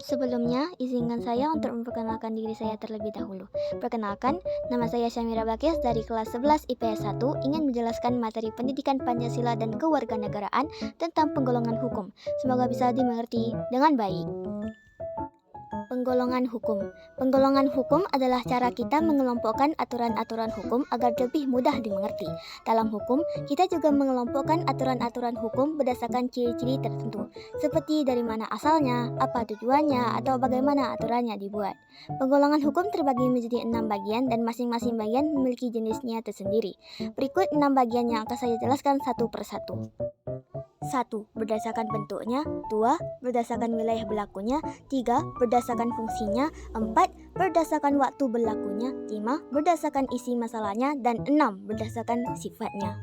Sebelumnya, izinkan saya untuk memperkenalkan diri saya terlebih dahulu. Perkenalkan, nama saya Syamira Bakis dari kelas 11 IPS 1 ingin menjelaskan materi pendidikan Pancasila dan kewarganegaraan tentang penggolongan hukum. Semoga bisa dimengerti dengan baik. Penggolongan hukum. Penggolongan hukum adalah cara kita mengelompokkan aturan-aturan hukum agar lebih mudah dimengerti. Dalam hukum, kita juga mengelompokkan aturan-aturan hukum berdasarkan ciri-ciri tertentu, seperti dari mana asalnya, apa tujuannya, atau bagaimana aturannya dibuat. Penggolongan hukum terbagi menjadi 6 bagian dan masing-masing bagian memiliki jenisnya tersendiri. Berikut 6 bagian yang akan saya jelaskan satu persatu. 1. Berdasarkan bentuknya. 2. Berdasarkan wilayah berlakunya. 3. Berdasarkan fungsinya. 4. Berdasarkan waktu berlakunya. 5. Berdasarkan isi masalahnya. Dan 6. Berdasarkan sifatnya.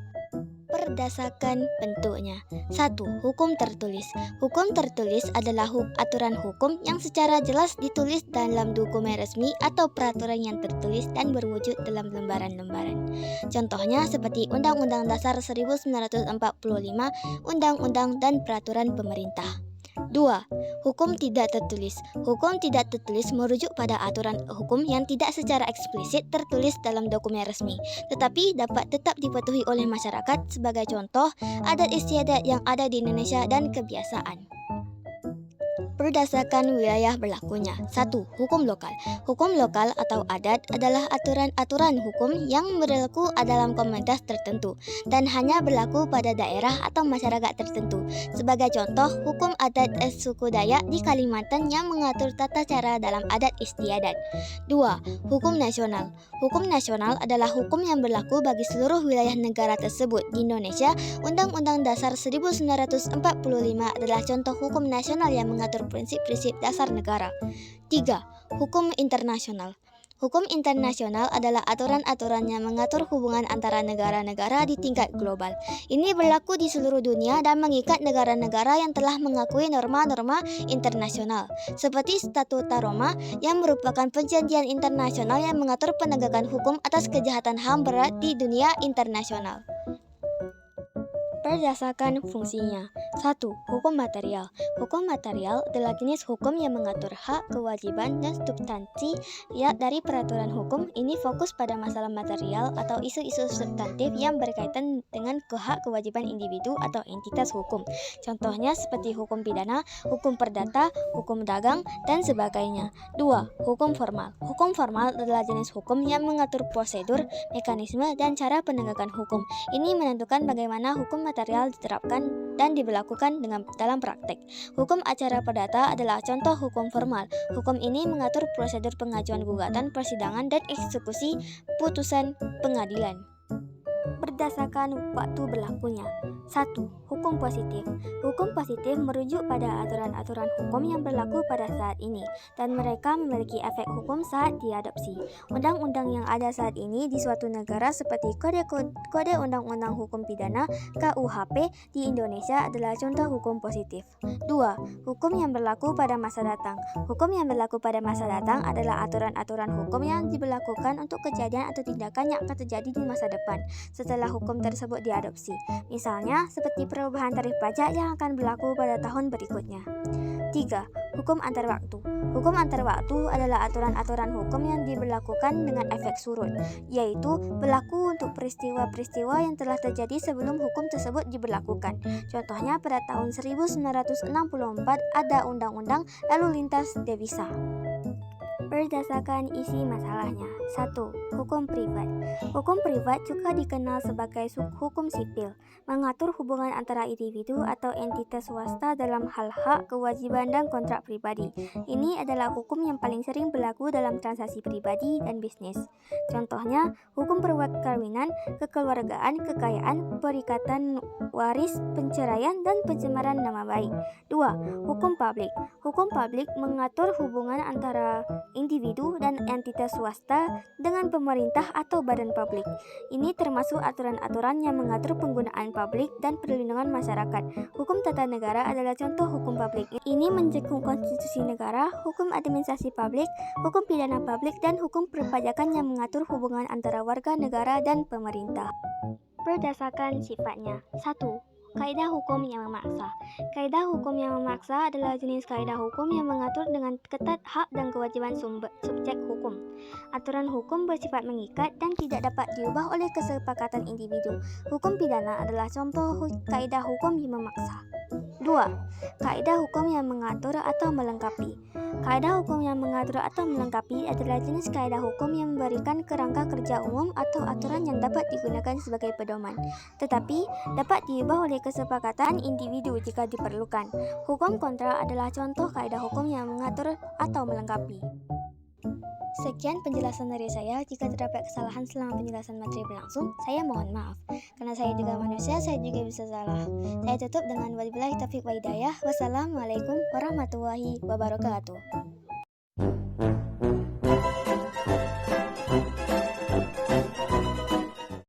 Berdasarkan bentuknya. 1. Hukum tertulis. Hukum tertulis adalah aturan hukum yang secara jelas ditulis dalam dokumen resmi atau peraturan yang tertulis dan berwujud dalam lembaran-lembaran. Contohnya seperti Undang-Undang Dasar 1945, Undang-Undang dan Peraturan Pemerintah. 2. Hukum tidak tertulis. Hukum tidak tertulis merujuk pada aturan hukum yang tidak secara eksplisit tertulis dalam dokumen resmi, tetapi dapat tetap dipatuhi oleh masyarakat, sebagai contoh adat istiadat yang ada di Indonesia dan kebiasaan. Berdasarkan wilayah berlakunya. 1. Hukum lokal. Hukum lokal atau adat adalah aturan-aturan hukum yang berlaku dalam komunitas tertentu dan hanya berlaku pada daerah atau masyarakat tertentu. Sebagai contoh, hukum adat suku Dayak di Kalimantan yang mengatur tata cara dalam adat istiadat. 2. Hukum nasional. Hukum nasional adalah hukum yang berlaku bagi seluruh wilayah negara tersebut. Di Indonesia, Undang-Undang Dasar 1945 adalah contoh hukum nasional yang mengatur prinsip-prinsip dasar negara. 3. Hukum internasional. Hukum internasional adalah aturan-aturan yang mengatur hubungan antara negara-negara di tingkat global. Ini berlaku di seluruh dunia dan mengikat negara-negara yang telah mengakui norma-norma internasional, seperti Statuta Roma yang merupakan perjanjian internasional yang mengatur penegakan hukum atas kejahatan HAM berat di dunia internasional. Berdasarkan fungsinya. 1. Hukum material. Hukum material adalah jenis hukum yang mengatur hak, kewajiban, dan substansi dari peraturan hukum. Ini fokus pada masalah material atau isu-isu substantif yang berkaitan dengan hak kewajiban individu atau entitas hukum. Contohnya seperti hukum pidana, hukum perdata, hukum dagang, dan sebagainya. 2. Hukum formal. Hukum formal adalah jenis hukum yang mengatur prosedur, mekanisme, dan cara penegakan hukum. Ini menentukan bagaimana hukum material diterapkan dan diberlakukan dalam praktek. Hukum acara perdata adalah contoh hukum formal. Hukum ini mengatur prosedur pengajuan gugatan, persidangan, dan eksekusi putusan pengadilan. Berdasarkan waktu berlakunya. 1. Hukum positif. Hukum positif merujuk pada aturan-aturan hukum yang berlaku pada saat ini dan mereka memiliki efek hukum saat diadopsi. Undang-undang yang ada saat ini di suatu negara seperti Kode Undang-Undang Hukum Pidana (KUHP) di Indonesia adalah contoh hukum positif. 2. Hukum yang berlaku pada masa datang. Hukum yang berlaku pada masa datang adalah aturan-aturan hukum yang diberlakukan untuk kejadian atau tindakan yang akan terjadi di masa depan setelah hukum tersebut diadopsi. Misalnya, seperti perubahan tarif pajak yang akan berlaku pada tahun berikutnya. 3. Hukum antar waktu. Hukum antar waktu adalah aturan-aturan hukum yang diberlakukan dengan efek surut, yaitu berlaku untuk peristiwa-peristiwa yang telah terjadi sebelum hukum tersebut diberlakukan. Contohnya pada tahun 1964 ada Undang-Undang Lalu Lintas Devisa. Berdasarkan isi masalahnya. 1. Hukum privat. Hukum privat juga dikenal sebagai hukum sipil, mengatur hubungan antara individu atau entitas swasta dalam hal hak, kewajiban, dan kontrak pribadi. Ini adalah hukum yang paling sering berlaku dalam transaksi pribadi dan bisnis. Contohnya, hukum perkawinan, kekeluargaan, kekayaan, perikatan waris, perceraian, dan pencemaran nama baik. 2. Hukum publik. Hukum publik mengatur hubungan antara individu dan entitas swasta dengan pemerintah atau badan publik. Ini termasuk aturan-aturan yang mengatur penggunaan publik dan perlindungan masyarakat. Hukum tata negara adalah contoh hukum publik. Ini mencakup konstitusi negara, hukum administrasi publik, hukum pidana publik, dan hukum perpajakan yang mengatur hubungan antara warga negara dan pemerintah. Berdasarkan sifatnya. 1. Kaidah hukum yang memaksa. Kaidah hukum yang memaksa adalah jenis kaidah hukum yang mengatur dengan ketat hak dan kewajiban subjek hukum. Aturan hukum bersifat mengikat dan tidak dapat diubah oleh kesepakatan individu. Hukum pidana adalah contoh kaidah hukum yang memaksa. 2. Kaidah hukum yang mengatur atau melengkapi. Kaidah hukum yang mengatur atau melengkapi adalah jenis kaidah hukum yang memberikan kerangka kerja umum atau aturan yang dapat digunakan sebagai pedoman, tetapi dapat diubah oleh kesepakatan individu jika diperlukan. Hukum kontra adalah contoh kaidah hukum yang mengatur atau melengkapi. Sekian penjelasan dari saya. Jika terdapat kesalahan selama penjelasan materi berlangsung, saya mohon maaf. Karena saya juga manusia, saya juga bisa salah. Saya tutup dengan wabillahi taufiq wa hidayah. Wassalamualaikum warahmatullahi wabarakatuh.